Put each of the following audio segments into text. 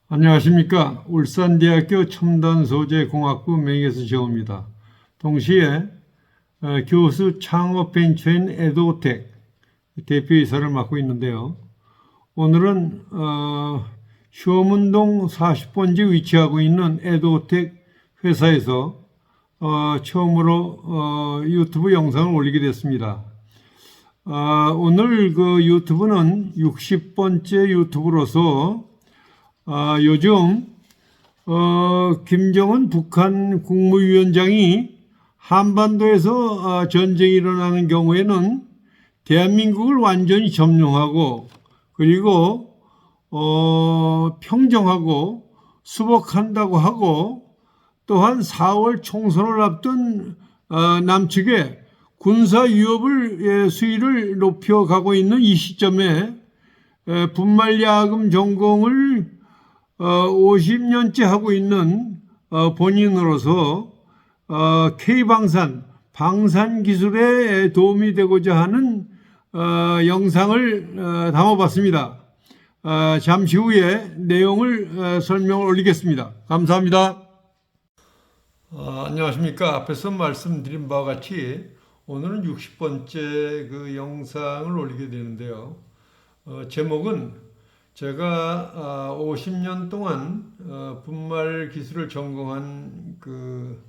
안녕하십니까. 울산대학교 첨단소재공학부 명예수재호입니다. 동시에 교수 창업벤처인 에도텍 대표이사를 맡고 있는데요. 오늘은 효문동 40번지에 위치하고 있는 에도텍 회사에서 처음으로 유튜브 영상을 올리게 됐습니다. 오늘 그 유튜브는 60번째 유튜브로서 요즘 김정은 북한 국무위원장이 한반도에서 전쟁이 일어나는 경우에는 대한민국을 완전히 점령하고 그리고 평정하고 수복한다고 하고 또한 4월 총선을 앞둔 남측의 군사 위협을 수위를 높여가고 있는 이 시점에 분말야금 전공을 50년째 하고 있는 본인으로서 방산 기술에 도움이 되고자 하는 영상을 담아봤습니다. 잠시 후에 내용을 설명을 올리겠습니다. 감사합니다. 안녕하십니까. 앞에서 말씀드린 바와 같이 오늘은 60번째 그 영상을 올리게 되는데요. 제목은 제가 50년 동안 분말 기술을 전공한 그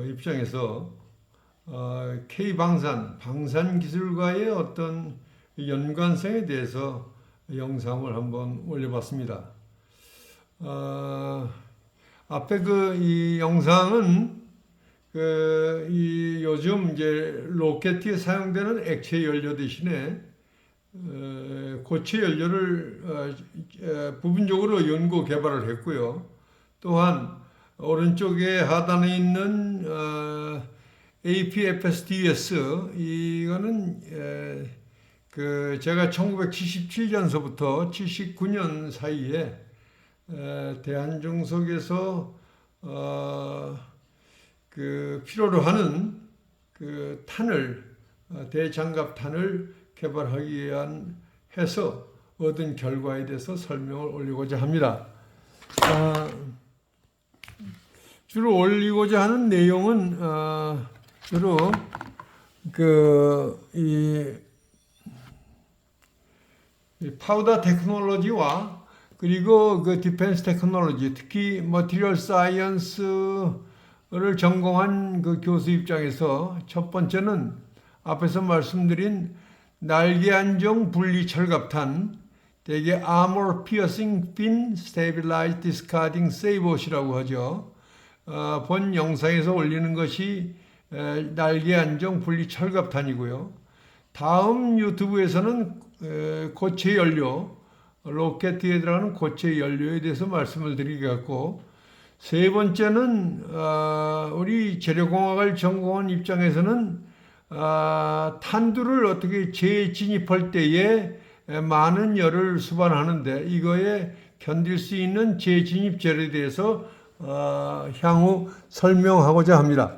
입장에서 방산 기술과의 어떤 연관성에 대해서 영상을 한번 올려봤습니다. 앞에 이 영상은 요즘 이제 로켓에 사용되는 액체 연료 대신에 고체 연료를 부분적으로 연구 개발을 했고요. 또한 오른쪽에 하단에 있는 APFSDS 이거는 제가 1977년서부터 79년 사이에 대한중석에서 필요로 하는 그 대장갑탄을 개발하기 위한 해서 얻은 결과에 대해서 설명을 올리고자 합니다. 주로 올리고자 하는 내용은 주로 이 파우더 테크놀로지와 그리고 그 디펜스 테크놀로지, 특히 머티리얼 사이언스를 전공한 그 교수 입장에서 첫 번째는 앞에서 말씀드린 날개 안정 분리 철갑탄, 대개 Armor Piercing Fin Stabilized Discarding Sabot이라고 하죠. 본 영상에서 올리는 것이 날개 안정 분리 철갑탄이고요. 다음 유튜브에서는 고체 연료, 로켓에 들어가는 고체 연료에 대해서 말씀을 드리겠고, 세 번째는 우리 재료공학을 전공한 입장에서는 탄두를 어떻게 재진입할 때에 많은 열을 수반하는데 이거에 견딜 수 있는 재진입 재료에 대해서 향후 설명하고자 합니다.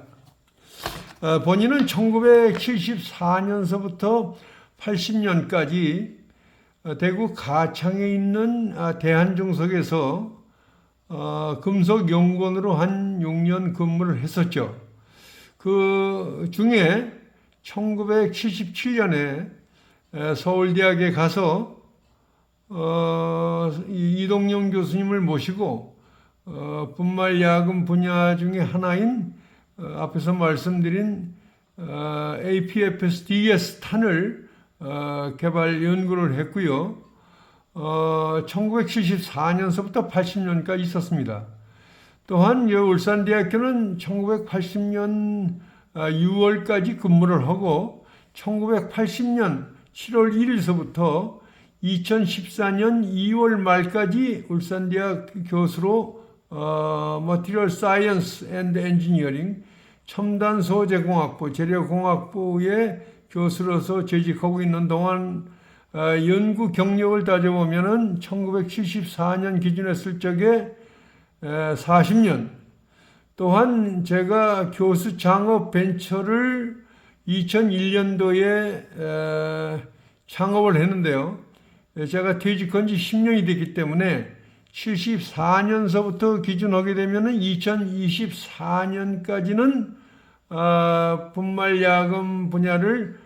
본인은 1974년서부터 80년까지 대구 가창에 있는 대한중석에서 금속연구원으로 한 6년 근무를 했었죠. 그 중에 1977년에 서울대학에 가서 이동영 교수님을 모시고 분말야금 분야 중에 하나인 앞에서 말씀드린 APFSDS 탄을 개발 연구를 했고요. 1974년서부터 80년까지 있었습니다. 또한 울산대학교는 1980년 6월까지 근무를 하고 1980년 7월 1일서부터 2014년 2월 말까지 울산대학 교수로 Material Science and Engineering 첨단소재공학부 재료공학부의 교수로서 재직하고 있는 동안 연구 경력을 따져보면은 1974년 기준했을 적에 40년, 또한 제가 교수 창업 벤처를 2001년도에 창업을 했는데요. 제가 퇴직한 지 10년이 됐기 때문에 74년서부터 기준하게 되면은 2024년까지는 분말야금 분야를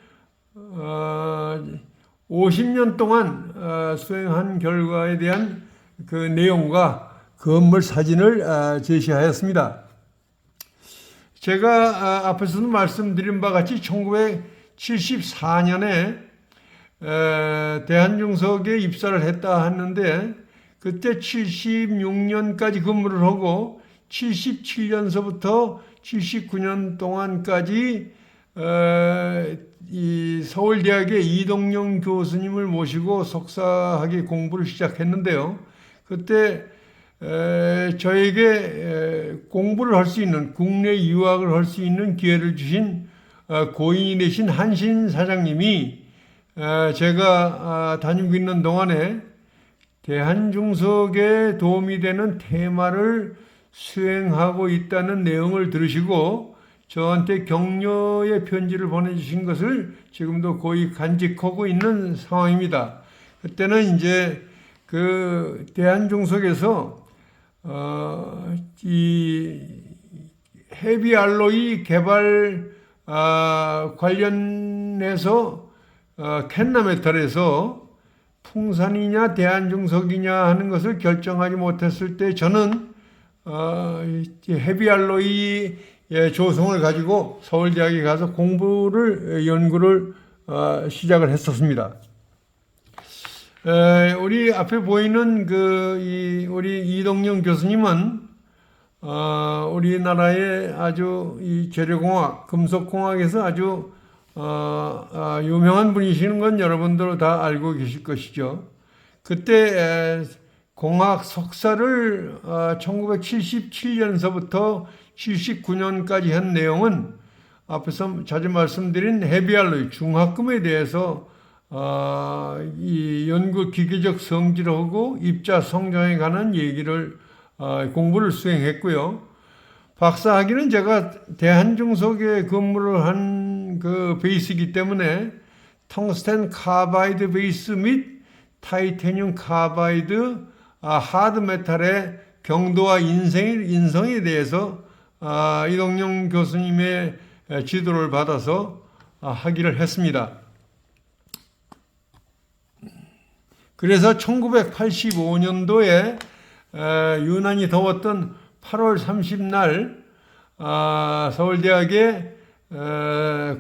50년 동안 수행한 결과에 대한 그 내용과 건물 사진을 제시하였습니다. 제가 앞에서도 말씀드린 바 같이 1974년에 대한중석에 입사를 했다 하는데, 그때 76년까지 근무를 하고 77년서부터 79년 동안까지 이 서울대학의 이동영 교수님을 모시고 석사학위 공부를 시작했는데요. 그때 저에게 공부를 할 수 있는, 국내 유학을 할 수 있는 기회를 주신 고인이 되신 한신 사장님이 제가 다니고 있는 동안에 대한중석에 도움이 되는 테마를 수행하고 있다는 내용을 들으시고 저한테 격려의 편지를 보내주신 것을 지금도 거의 간직하고 있는 상황입니다. 그때는 이제 그 대한중석에서 이 헤비알로이 개발 관련해서 캔나메탈에서 풍산이냐 대한중석이냐 하는 것을 결정하지 못했을 때 저는 헤비알로이 조성을 가지고 서울대학에 가서 연구를 시작을 했었습니다. 우리 앞에 보이는 우리 이동영 교수님은 우리나라의 아주 이 재료공학, 금속공학에서 아주 유명한 분이시는 건 여러분들 다 알고 계실 것이죠. 그때 공학 석사를 1977년서부터 79년까지 한 내용은 앞에서 자주 말씀드린 헤비알로이 중합금에 대해서 이 연구 기계적 성질하고 입자 성장에 관한 얘기를 공부를 수행했고요. 박사학위는 제가 대한중석에 근무를 한 그 베이스이기 때문에 텅스텐 카바이드 베이스 및 타이타늄 카바이드 하드 메탈의 경도와 인성에 대해서 이동영 교수님의 지도를 받아서 학위를 했습니다. 그래서 1985년도에 유난히 더웠던 8월 30날 서울대학에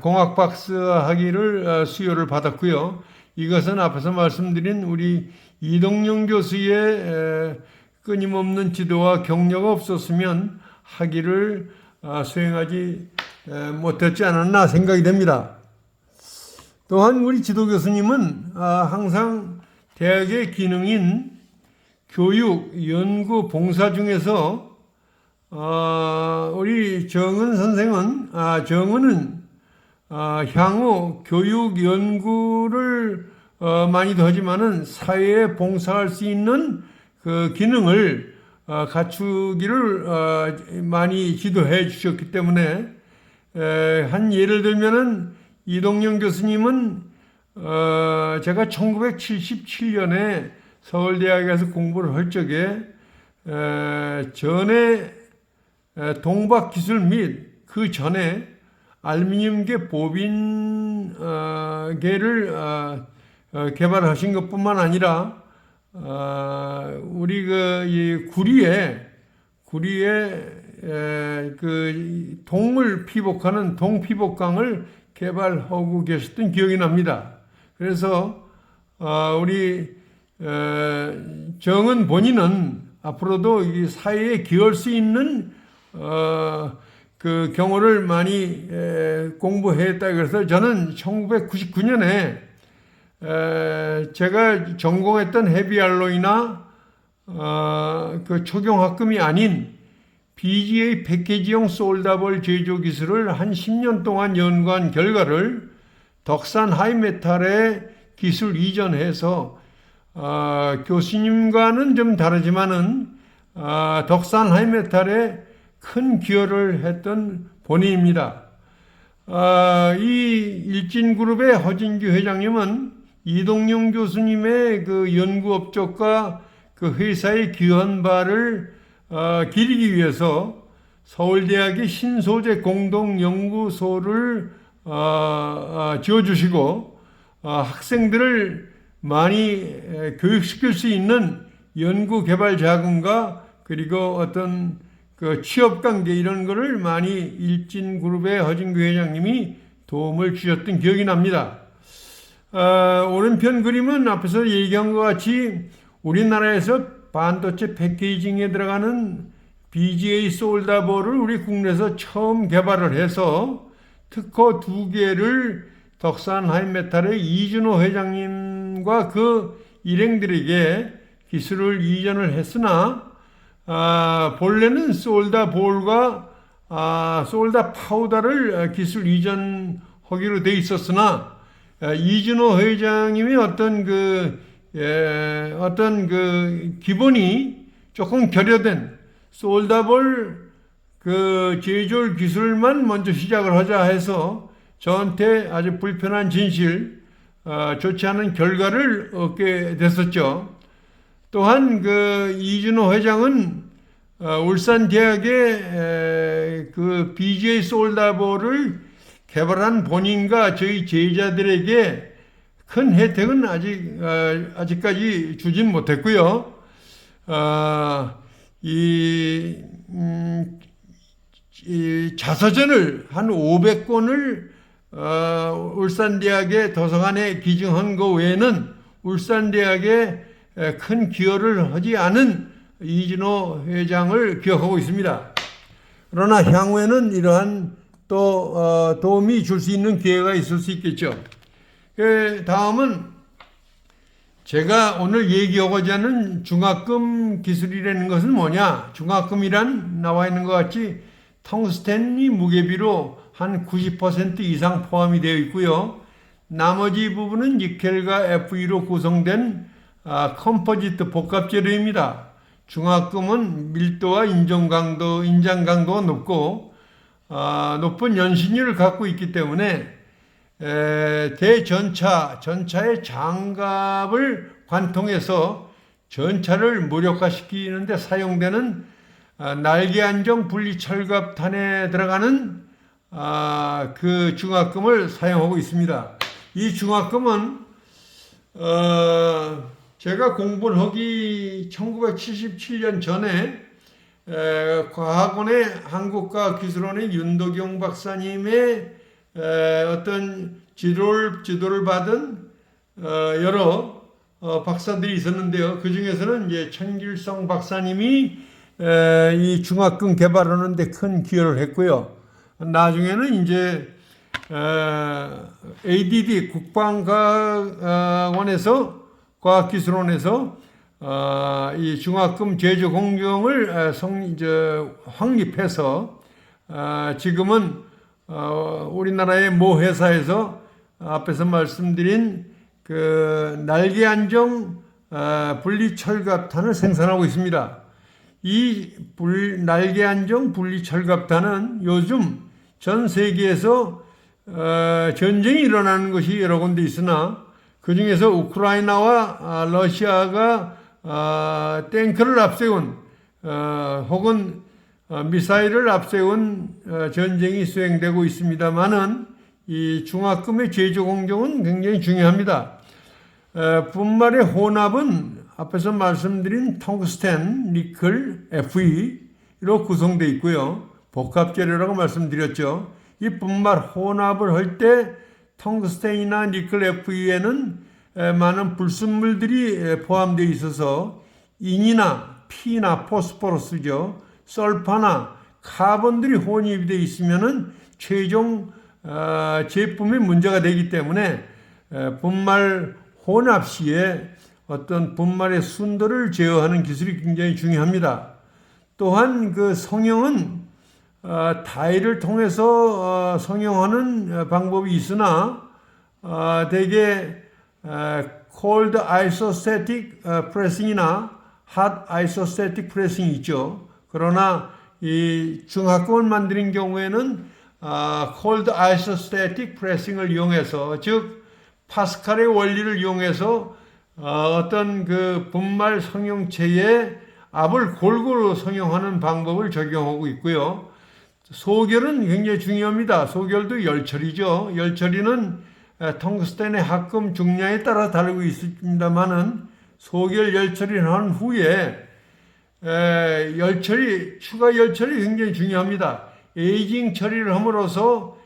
공학박사 학위를 수여를 받았고요. 이것은 앞에서 말씀드린 우리 이동영 교수의 끊임없는 지도와 격려가 없었으면 학위를 수행하지 못했지 않았나 생각이 됩니다. 또한 우리 지도 교수님은 항상 대학의 기능인 교육, 연구, 봉사 중에서 우리 정은 선생은 정은은 향후 교육 연구를 많이도 하지만은 사회에 봉사할 수 있는 그 기능을 갖추기를 많이 지도해 주셨기 때문에 한 예를 들면은 이동영 교수님은 제가 1977년에 서울대학에서 공부를 할 적에 전에 동박기술 및 그 전에 알루미늄계 보빈계를 개발하신 것뿐만 아니라 우리 이 구리에 그 동물 피복하는 동피복강을 개발하고 계셨던 기억이 납니다. 그래서 우리 정은 본인은 앞으로도 이 사회에 기여할 수 있는 그 경우를 많이 공부했다. 그래서 저는 1999년에 제가 전공했던 헤비알로이나 그 초경합금이 아닌 BGA 패키지용 솔더블 제조 기술을 한 10년 동안 연구한 결과를 덕산 하이메탈에 기술 이전해서 교수님과는 좀 다르지만은 덕산 하이메탈에 큰 기여를 했던 본인입니다. 이 일진그룹의 허진규 회장님은 이동영 교수님의 그 연구 업적과 그 회사의 기원발을 기리기 위해서 서울대학의 신소재 공동연구소를 지어주시고 학생들을 많이 교육시킬 수 있는 연구개발 자금과 그리고 어떤 그 취업관계 이런 거를 많이 일진그룹의 허진규 회장님이 도움을 주셨던 기억이 납니다. 오른편 그림은 앞에서 얘기한 것 같이 우리나라에서 반도체 패키징에 들어가는 BGA 솔다볼을 우리 국내에서 처음 개발을 해서 특허 2개를 덕산 하이메탈의 이준호 회장님과 그 일행들에게 기술을 이전을 했으나 본래는 솔다볼과 솔다 파우더를 기술 이전하기로 돼 있었으나 이준호 회장님이 어떤 그 기본이 조금 결여된 솔다볼 그 제조를 기술만 먼저 시작을 하자 해서 저한테 아주 불편한 진실, 좋지 않은 결과를 얻게 됐었죠. 또한 그 이준호 회장은 울산대학의 그 BGA 솔다볼을 개발한 본인과 저희 제자들에게 큰 혜택은 아직까지 주진 못했고요. 이 자서전을 한 500권을 울산대학의 도서관에 기증한 것 외에는 울산대학에 큰 기여를 하지 않은 이준호 회장을 기억하고 있습니다. 그러나 향후에는 이러한 또 도움이 줄 수 있는 기회가 있을 수 있겠죠. 다음은 제가 오늘 얘기하고자 하는 중합금 기술이라는 것은 뭐냐? 중합금이란 나와 있는 것 같이 텅스텐이 무게비로 한 90% 이상 포함이 되어 있고요. 나머지 부분은 니켈과 FE로 구성된 컴포지트 복합 재료입니다. 중합금은 밀도와 인장 강도가 높고 높은 연신율을 갖고 있기 때문에 전차의 장갑을 관통해서 전차를 무력화시키는 데 사용되는 날개 안정 분리 철갑탄에 들어가는 그 중합금을 사용하고 있습니다. 이 중합금은 제가 공부를 하기 1977년 전에 과학원의 한국과학기술원의 윤도경 박사님의 어떤 지도를 받은 여러 박사들이 있었는데요. 그 중에서는 이제 천길성 박사님이 이 중합금 개발하는 데 큰 기여를 했고요. 나중에는 이제 ADD 국방과학원에서 과학기술원에서 이 중합금 제조 공정을 확립해서 지금은 우리나라의 모 회사에서 앞에서 말씀드린 그 날개 안정 분리 철갑탄을 생산하고 있습니다. 이 날개 안정 분리 철갑탄은 요즘 전 세계에서 전쟁이 일어나는 것이 여러 군데 있으나 그 중에서 우크라이나와 러시아가 탱크를 앞세운 혹은 미사일을 앞세운 전쟁이 수행되고 있습니다만은 이 중합금의 제조 공정은 굉장히 중요합니다. 분말의 혼합은 앞에서 말씀드린 텅스텐, 니켈, FE로 구성되어 있고요. 복합 재료라고 말씀드렸죠. 이 분말 혼합을 할 때 텅스텐이나 니켈, FE에는 많은 불순물들이 포함되어 있어서 인이나 피나 포스포러스죠. 설파나 카본들이 혼입이 되어 있으면은 최종 제품에 문제가 되기 때문에 분말 혼합 시에 어떤 분말의 순도를 제어하는 기술이 굉장히 중요합니다. 또한 그 성형은 다이를 통해서 성형하는 방법이 있으나 대개 cold isostatic pressing이나 hot isostatic pressing이 있죠. 그러나 이 중합금을 만드는 경우에는 cold isostatic pressing을 이용해서 즉 파스칼의 원리를 이용해서 어떤 그 분말 성형체에 압을 골고루 성형하는 방법을 적용하고 있고요. 소결은 굉장히 중요합니다. 소결도 열처리죠. 열처리는 텅스텐의 합금 중량에 따라 다르고 있습니다만은 소결 열처리를 한 후에 열처리, 추가 열처리 굉장히 중요합니다. 에이징 처리를 함으로써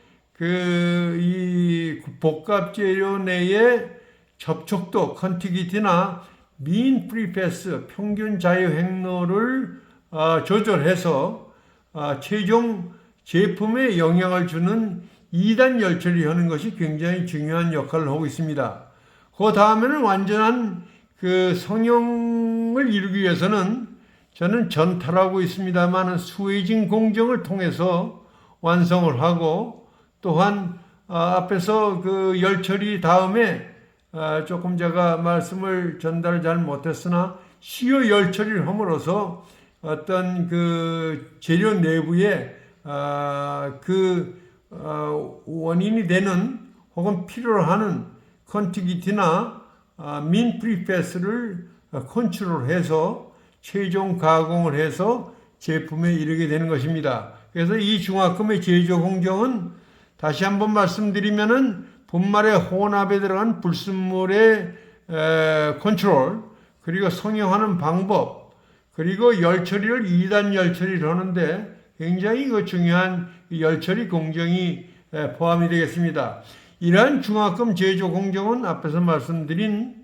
이 복합 재료 내에 접촉도, 컨티기티나 민 프리패스, 평균 자유 행로를 조절해서 최종 제품에 영향을 주는 2단 열처리하는 것이 굉장히 중요한 역할을 하고 있습니다. 그 다음에는 완전한 그 성형을 이루기 위해서는 저는 전탈하고 있습니다만 스웨이징 공정을 통해서 완성을 하고 또한 앞에서 그 열처리 다음에 조금 제가 말씀을 전달을 잘 못했으나 시효 열처리를 함으로써 어떤 그 재료 내부에 원인이 되는 혹은 필요로 하는 컨티기티나 민 프리패스를 컨트롤해서 최종 가공을 해서 제품에 이르게 되는 것입니다. 그래서 이 중화금의 제조 공정은 다시 한번 말씀드리면은 분말의 혼합에 들어간 불순물의 컨트롤, 그리고 성형하는 방법, 그리고 열처리를 2단 열처리를 하는데 굉장히 그 중요한 열처리 공정이 포함이 되겠습니다. 이러한 중화금 제조 공정은 앞에서 말씀드린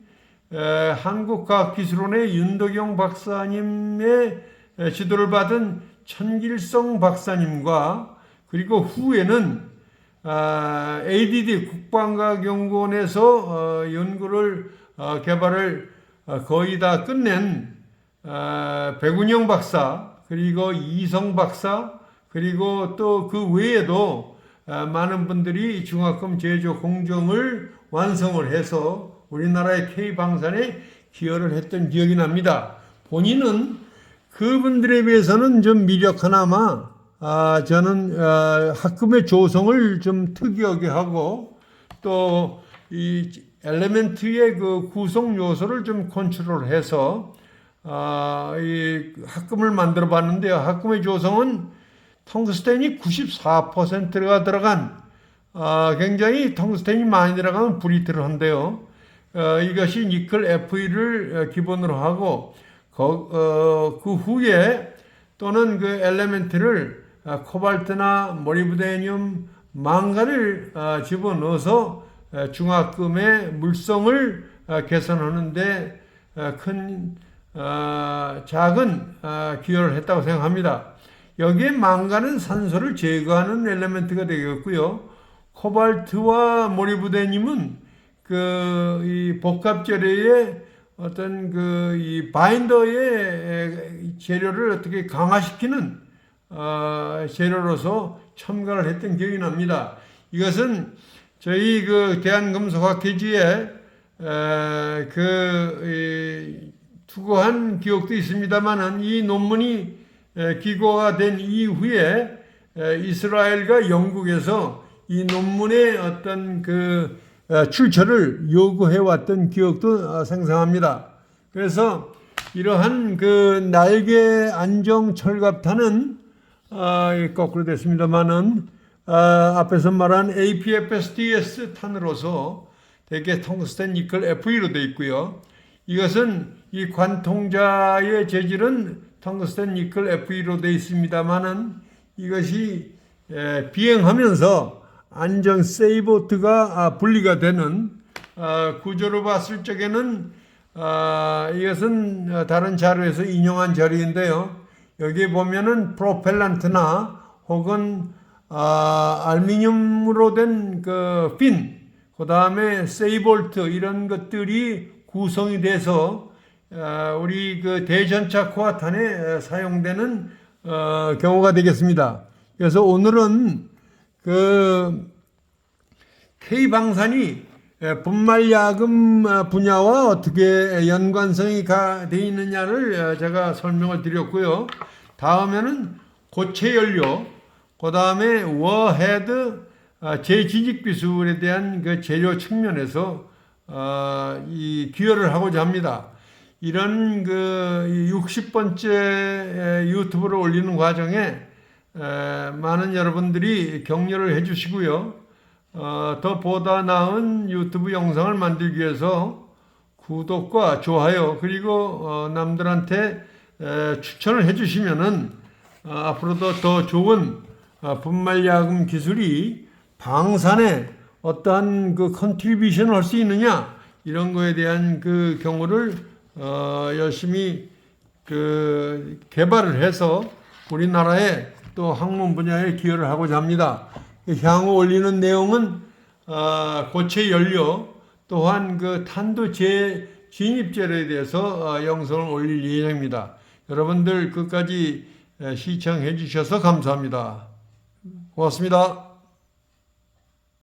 한국과학기술원의 윤덕용 박사님의 지도를 받은 천길성 박사님과 그리고 후에는 ADD 국방과학연구원에서 연구를 개발을 거의 다 끝낸 백운영 박사, 그리고 이성 박사, 그리고 또 그 외에도 많은 분들이 중화금 제조 공정을 완성을 해서 우리나라의 K방산에 기여를 했던 기억이 납니다. 본인은 그분들에 비해서는 좀 미력하나마 저는 합금의 조성을 좀 특이하게 하고 또 이 엘레멘트의 그 구성 요소를 좀 컨트롤해서 이 합금을 만들어 봤는데요. 합금의 조성은 텅스텐이 94%가 들어간 굉장히 텅스텐이 많이 들어가면 브리트를 한대요. 이것이 니켈 FE를 기본으로 하고 그 후에 또는 그 엘레멘트를 코발트나 모리브데늄, 망간을 집어넣어서 중화금의 물성을 개선하는데 작은 기여를 했다고 생각합니다. 여기에 망간은 산소를 제거하는 엘레멘트가 되겠고요. 코발트와 모리브데늄은 이 복합 재료의 어떤 이 바인더의 재료를 어떻게 강화시키는 재료로서 첨가를 했던 기억이 납니다. 이것은 저희 그 대한금속학회지에 투고한 기억도 있습니다만은 이 논문이 기고가 된 이후에 이스라엘과 영국에서 이 논문의 어떤 출처를 요구해 왔던 기억도 생생합니다. 그래서 이러한 날개 안정 철갑탄은 거꾸로 됐습니다만은 앞에서 말한 APFSDS 탄으로서 대개 텅스텐 니켈 FE로 되어 있고요. 이것은 이 관통자의 재질은 텅스텐 니켈 FE로 되어 있습니다만은 이것이 비행하면서 안정 세이보트가 분리가 되는 구조로 봤을 적에는 이것은 다른 자료에서 인용한 자료인데요. 여기 보면은 프로펠란트나 혹은 알루미늄으로 된 핀, 그 다음에 세이볼트 이런 것들이 구성이 돼서 우리 대전차 코아탄에 사용되는 경우가 되겠습니다. 그래서 오늘은 K방산이 분말야금 분야와 어떻게 연관성이 되어 있느냐를 제가 설명을 드렸고요. 다음에는 고체연료, 그 다음에 워헤드 재진입 기술에 대한 재료 측면에서 이 기여를 하고자 합니다. 이런 그 60번째 유튜브를 올리는 과정에 많은 여러분들이 격려를 해주시고요. 더 보다 나은 유튜브 영상을 만들기 위해서 구독과 좋아요 그리고 남들한테 추천을 해주시면은 앞으로도 더 좋은 분말야금 기술이 방산에 어떠한 그 컨트리뷰션을 할 수 있느냐 이런 거에 대한 그 경우를 열심히 그 개발을 해서 우리나라의 또 학문 분야에 기여를 하고자 합니다. 향후 올리는 내용은 고체 연료 또한 그 탄도 진입제로에 대해서 영상을 올릴 예정입니다. 여러분들 끝까지 시청해 주셔서 감사합니다. 고맙습니다.